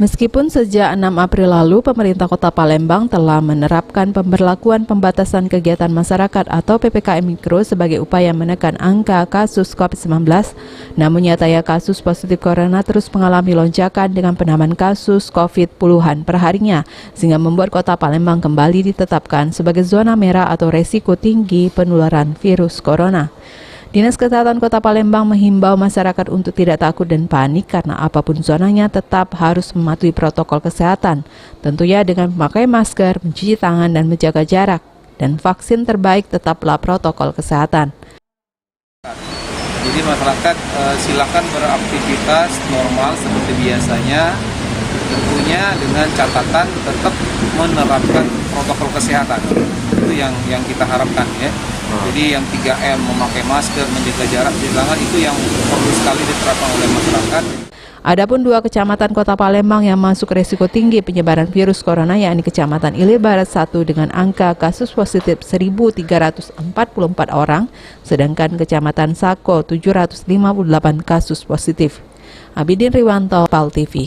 Meskipun sejak 6 April lalu, pemerintah Kota Palembang telah menerapkan pemberlakuan pembatasan kegiatan masyarakat atau PPKM Mikro sebagai upaya menekan angka kasus COVID-19, namun nyatanya kasus positif corona terus mengalami lonjakan dengan penambahan kasus COVID puluhan perharinya, sehingga membuat Kota Palembang kembali ditetapkan sebagai zona merah atau resiko tinggi penularan virus corona. Dinas Kesehatan Kota Palembang menghimbau masyarakat untuk tidak takut dan panik karena apapun zonanya tetap harus mematuhi protokol kesehatan, tentunya dengan memakai masker, mencuci tangan, dan menjaga jarak. Dan vaksin terbaik tetaplah protokol kesehatan. Jadi masyarakat silakan beraktivitas normal seperti biasanya, tentunya dengan catatan tetap menerapkan protokol kesehatan. Itu yang kita harapkan ya. Jadi yang 3M, memakai masker, menjaga jarak di tangan, itu yang perlu sekali diterapkan oleh masyarakat. Adapun 2 kecamatan Kota Palembang yang masuk resiko tinggi penyebaran virus corona, yakni Kecamatan Ilir Barat 1 dengan angka kasus positif 1.344 orang, sedangkan Kecamatan Sako 758 kasus positif. Abidin Riwanto, PAL TV.